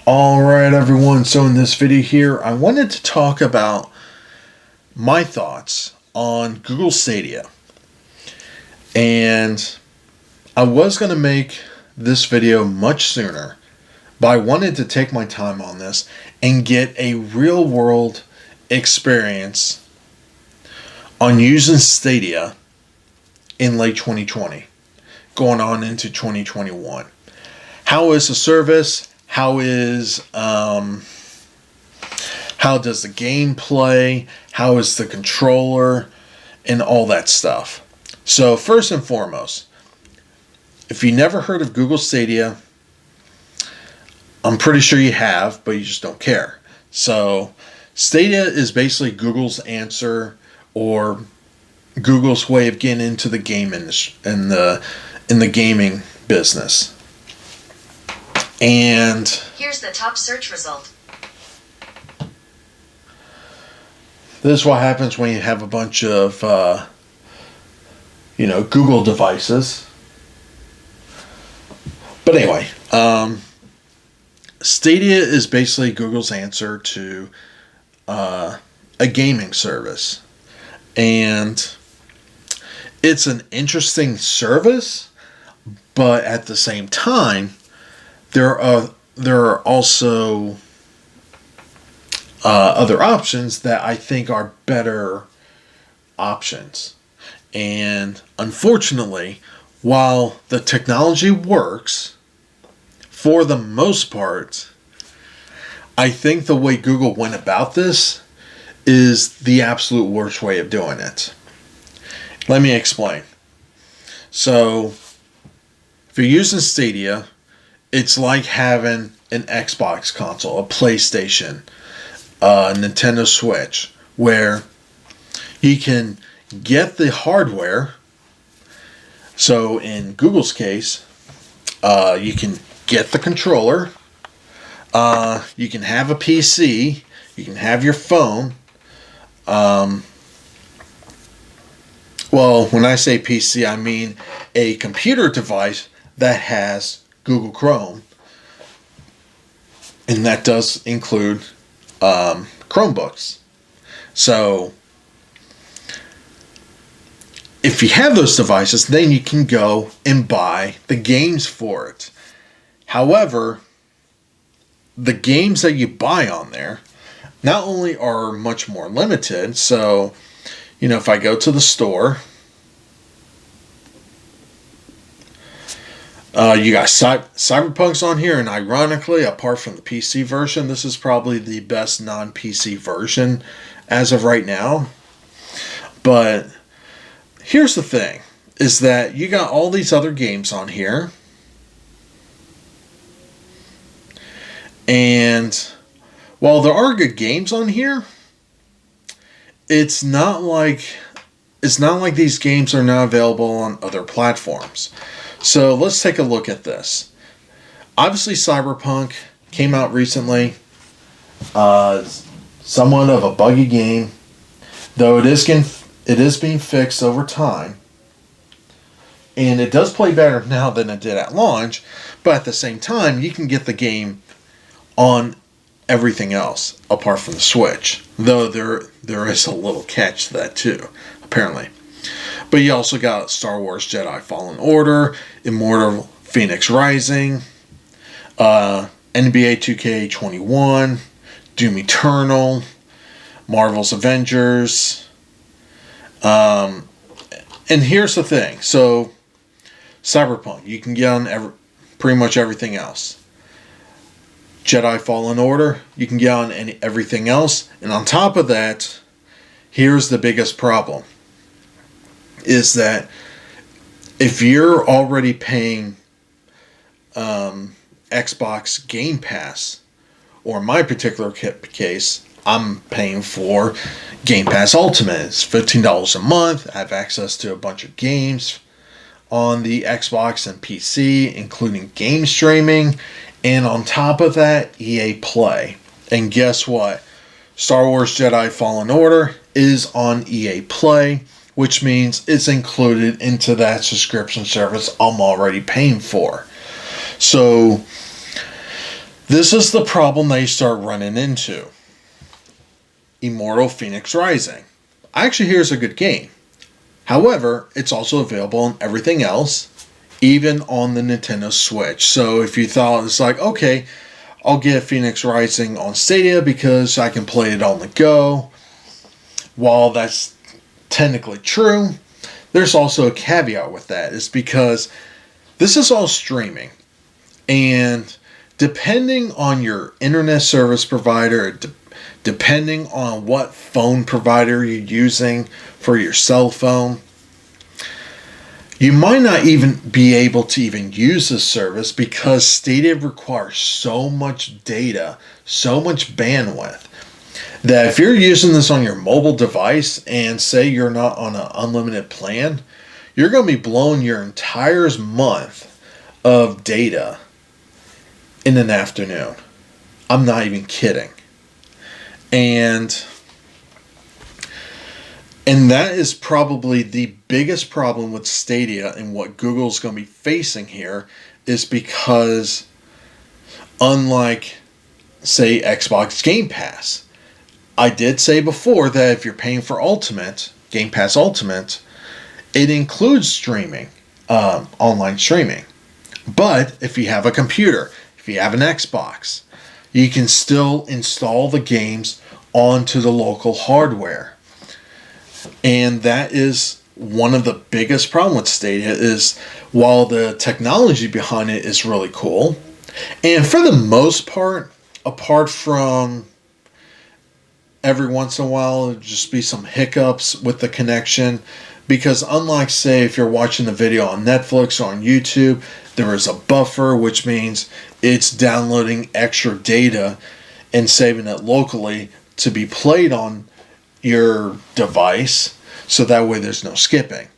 Alright everyone, so in this video here, I wanted to talk about my thoughts on Google Stadia. And I was going to make this video much sooner, but I wanted to take my time on this and get a real world experience on using Stadia in late 2020, going on into 2021. How is the service? How does the game play? How is the controller? And all that stuff. So first and foremost, if you never heard of Google Stadia, I'm pretty sure you have, but you just don't care. So Stadia is basically Google's answer or Google's way of getting into the game industry in the gaming business. And here's the top search result. This is what happens when you have a bunch of, Google devices. But anyway, Stadia is basically Google's answer to a gaming service. And it's an interesting service, but at the same time, there are also other options that I think are better options. And unfortunately, while the technology works, for the most part, I think the way Google went about this is the absolute worst way of doing it. Let me explain. So, if you're using Stadia, it's like having an Xbox console, a PlayStation, a Nintendo Switch, where you can get the hardware. So in Google's case, you can get the controller, you can have a PC, you can have your phone. Well, when I say PC, I mean a computer device that has Google Chrome, and that does include Chromebooks. So if you have those devices, then you can go and buy the games for it. However, the games that you buy on there not only are much more limited, so if I go to the store, you got Cyberpunk's on here, and ironically, apart from the PC version, this is probably the best non-PC version as of right now. But here's the thing, is that you got all these other games on here, and while there are good games on here, it's not like these games are not available on other platforms. So let's take a look at this. Obviously, Cyberpunk came out recently. Somewhat of a buggy game, though it is being fixed over time. And it does play better now than it did at launch, but at the same time, you can get the game on everything else apart from the Switch. Though there is a little catch to that too, apparently. But you also got Star Wars Jedi Fallen Order, Immortal Phoenix Rising, NBA 2K21, Doom Eternal, Marvel's Avengers. And here's the thing. So, Cyberpunk, you can get on pretty much everything else. Jedi Fallen Order, you can get on everything else. And on top of that, here's the biggest problem, is that if you're already paying Xbox Game Pass, or in my particular case, I'm paying for Game Pass Ultimate. It's $15 a month. I have access to a bunch of games on the Xbox and PC, including game streaming, and on top of that, EA Play. And guess what? Star Wars Jedi Fallen Order is on EA Play, which means it's included into that subscription service I'm already paying for. So This is the problem that you start running into. Immortal Phoenix Rising. I actually hear it's a good game. However, it's also available on everything else, even on the Nintendo Switch. So if you thought it's like, okay, I'll get Phoenix Rising on Stadia because I can play it on the go. While that's technically true, there's also a caveat with that. It's because this is all streaming. And depending on your internet service provider, depending on what phone provider you're using for your cell phone, you might not even be able to even use this service because Stadia requires so much data, so much bandwidth, that if you're using this on your mobile device and say you're not on an unlimited plan, you're going to be blowing your entire month of data in an afternoon. I'm not even kidding. And that is probably the biggest problem with Stadia and what Google's going to be facing here, is because unlike, say, Xbox Game Pass, I did say before that if you're paying for Ultimate, Game Pass Ultimate, it includes streaming, online streaming. But if you have a computer, if you have an Xbox, you can still install the games onto the local hardware. And that is one of the biggest problems with Stadia, is while the technology behind it is really cool, and for the most part, apart from every once in a while it'll just be some hiccups with the connection, because unlike, say, if you're watching the video on Netflix or on YouTube, there is a buffer, which means it's downloading extra data and saving it locally to be played on your device, so that way there's no skipping.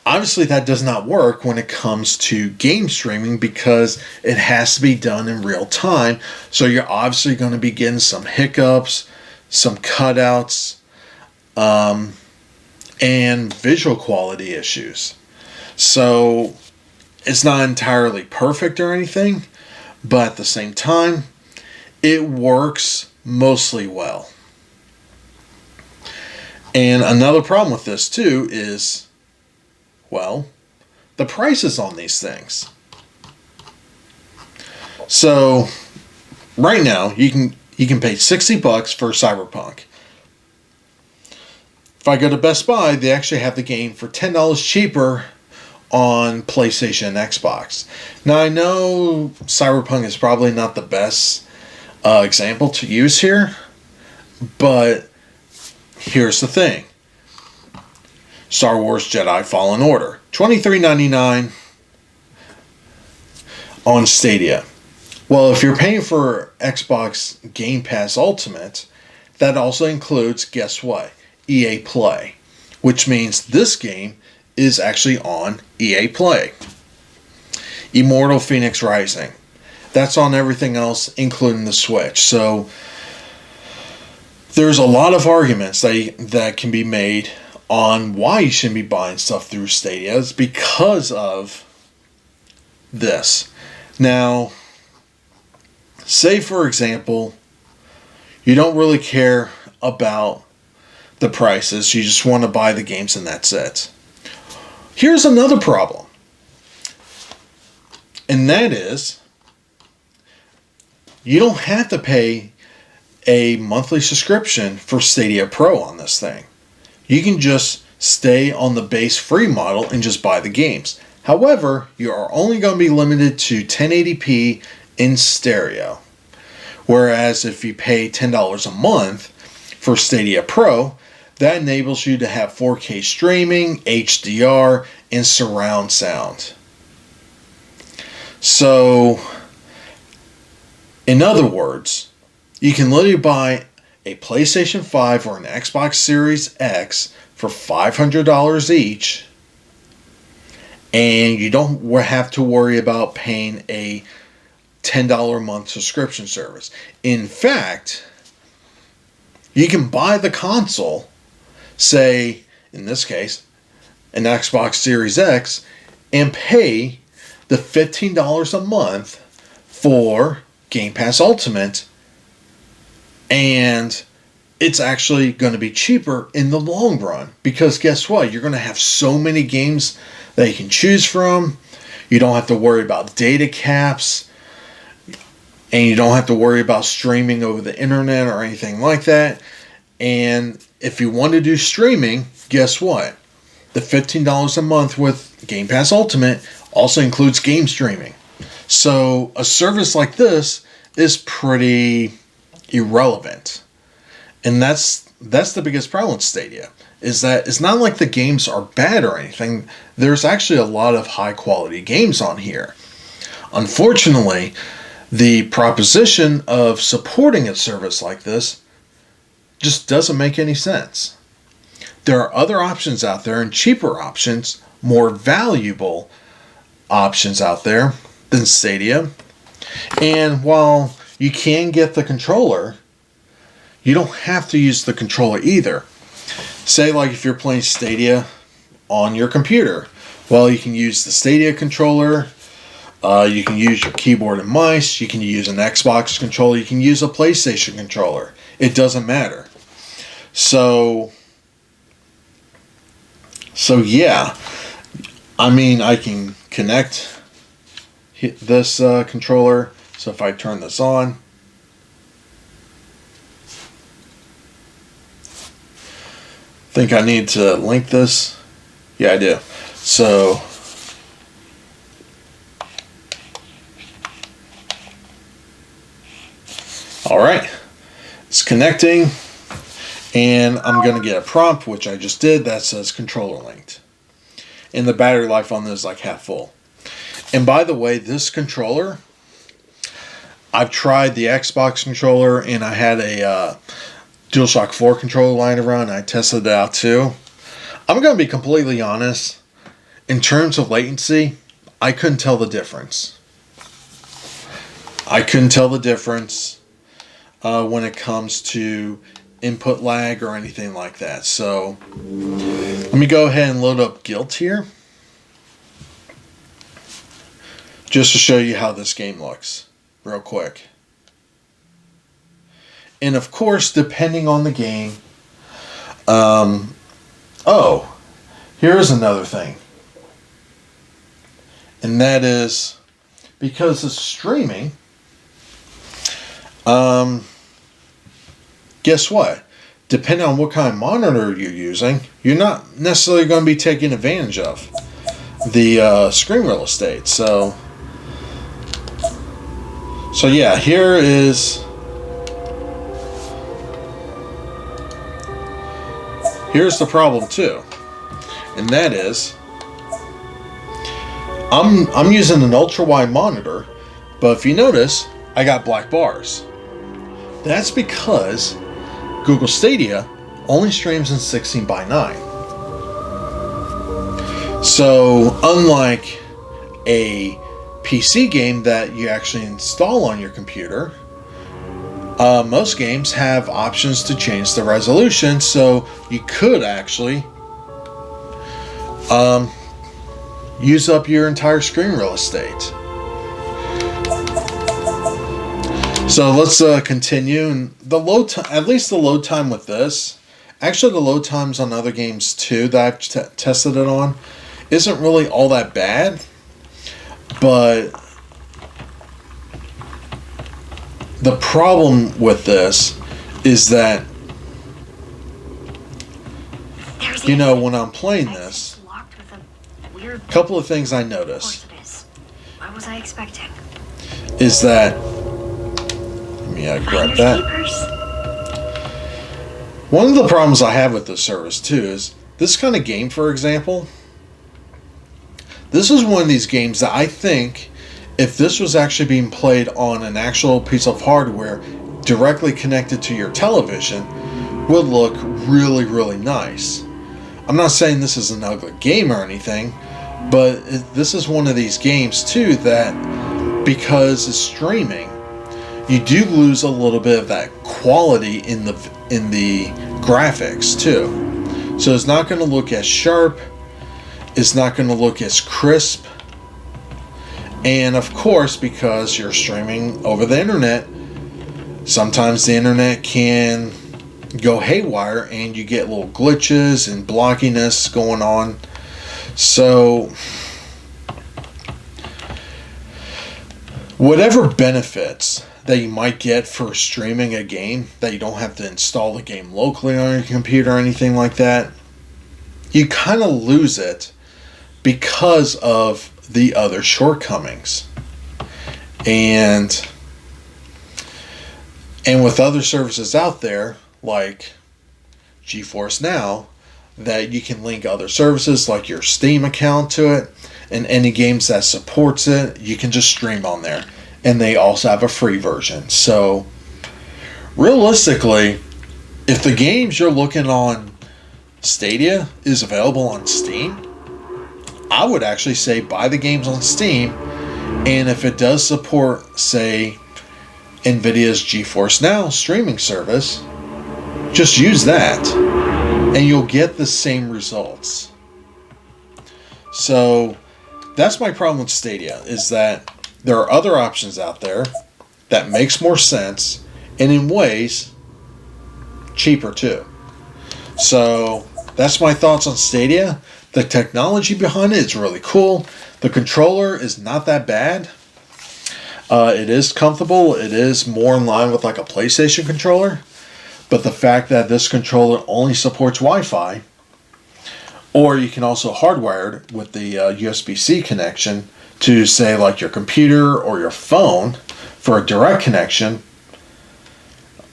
Obviously, that does not work when it comes to game streaming because it has to be done in real time. So you're obviously going to be getting some hiccups, some cutouts, and visual quality issues. So it's not entirely perfect or anything, but at the same time, it works mostly well. And another problem with this too is, well, the prices on these things. So right now you can pay $60 for Cyberpunk. If I go to Best Buy, they actually have the game for $10 cheaper on PlayStation and Xbox. Now I know Cyberpunk is probably not the best example to use here, but here's the thing. Star Wars Jedi Fallen Order, $23.99 on Stadia. Well, if you're paying for Xbox Game Pass Ultimate, that also includes, guess what? EA Play, which means this game is actually on EA Play. Immortal Phoenix Rising, that's on everything else, including the Switch. So there's a lot of arguments that can be made on why you shouldn't be buying stuff through Stadia. It's because of this. Now, say for example, you don't really care about the prices, you just want to buy the games and that's it. Here's another problem, and that is you don't have to pay a monthly subscription for Stadia Pro on this thing. You can just stay on the base free model and just buy the games. However, you are only going to be limited to 1080p in stereo. Whereas if you pay $10 a month for Stadia Pro, that enables you to have 4K streaming, HDR, and surround sound. So, in other words, you can literally buy a PlayStation 5 or an Xbox Series X for $500 each, and you don't have to worry about paying a $10 a month subscription service. In fact, you can buy the console, say, in this case, an Xbox Series X, and pay the $15 a month for Game Pass Ultimate, and it's actually going to be cheaper in the long run, because guess what? You're going to have so many games that you can choose from. You don't have to worry about data caps, and you don't have to worry about streaming over the internet or anything like that. And if you want to do streaming, guess what? The $15 a month with Game Pass Ultimate also includes game streaming. So a service like this is pretty irrelevant. And that's the biggest problem with Stadia, is that it's not like the games are bad or anything. There's actually a lot of high quality games on here. Unfortunately, the proposition of supporting a service like this just doesn't make any sense. There are other options out there, and cheaper options, more valuable options out there than Stadia. And while you can get the controller, you don't have to use the controller either. Say like if you're playing Stadia on your computer, well, you can use the Stadia controller, you can use your keyboard and mice, you can use an Xbox controller, you can use a PlayStation controller. It doesn't matter. So yeah, I mean, I can connect this controller. So if I turn this on, think I need to link this. Yeah, I do. So all right, it's connecting. And I'm going to get a prompt, which I just did, that says controller linked. And the battery life on this is like half full. And by the way, this controller, I've tried the Xbox controller, and I had a DualShock 4 controller lying around. I tested it out too. I'm going to be completely honest. In terms of latency, I couldn't tell the difference. I couldn't tell the difference when it comes to input lag or anything like that. So let me go ahead and load up Guilt here, just to show you how this game looks real quick. And of course, depending on the game, oh, here's another thing, and that is because it's streaming, guess what? Depending on what kind of monitor you're using, you're not necessarily going to be taking advantage of the screen real estate. So yeah, here's the problem too, and that is I'm using an ultra wide monitor, but if you notice, I got black bars. That's because Google Stadia only streams in 16:9. So unlike a PC game that you actually install on your computer, most games have options to change the resolution, so you could actually use up your entire screen real estate. So let's continue. And the load time, at least the load time with this, actually the load times on other games too that I've tested it on, isn't really all that bad. But the problem with this is that, you know, when I'm playing this, a couple of things I notice What was I expecting? is that, grab that. One of the problems I have with this service too is this kind of game, for example, this is one of these games that I think if this was actually being played on an actual piece of hardware directly connected to your television would look really, really nice. I'm not saying this is an ugly game or anything, but this is one of these games too that, because it's streaming, you do lose a little bit of that quality in the graphics too. So it's not going to look as sharp, it's not going to look as crisp, And of course, because you're streaming over the internet, sometimes the internet can go haywire and you get little glitches and blockiness going on. So whatever benefits that you might get for streaming a game, that you don't have to install the game locally on your computer or anything like that, you kind of lose it because of the other shortcomings. And with other services out there like GeForce Now, that you can link other services like your Steam account to it, and any games that supports it, you can just stream on there. And they also have a free version. So realistically, if the games you're looking on Stadia is available on Steam, I would actually say buy the games on Steam. And if it does support, say, NVIDIA's GeForce Now streaming service, just use that and you'll get the same results. So that's my problem with Stadia, is that there are other options out there that makes more sense, and in ways cheaper too. So that's my thoughts on Stadia. The technology behind it is really cool. The controller is not that bad. It is comfortable. It is more in line with like a PlayStation controller. But the fact that this controller only supports Wi-Fi, or you can also hardwire it with the USB-C connection to, say, like your computer or your phone for a direct connection,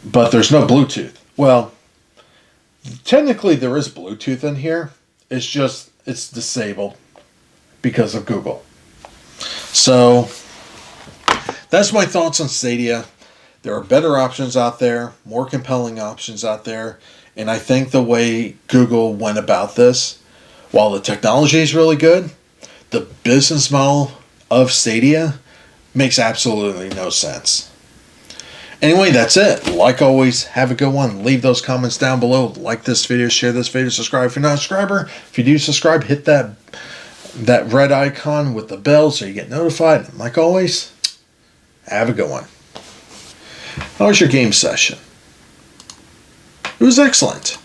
but there's no Bluetooth. Well, technically there is Bluetooth in here. It's just, it's disabled because of Google. So that's my thoughts on Stadia. There are better options out there, more compelling options out there, and I think the way Google went about this, while the technology is really good, the business model of Stadia makes absolutely no sense. Anyway, that's it. Like always, have a good one. Leave those comments down below. Like this video, share this video, subscribe if you're not a subscriber. If you do subscribe, hit that red icon with the bell so you get notified. And like always, have a good one. How was your game session? It was excellent.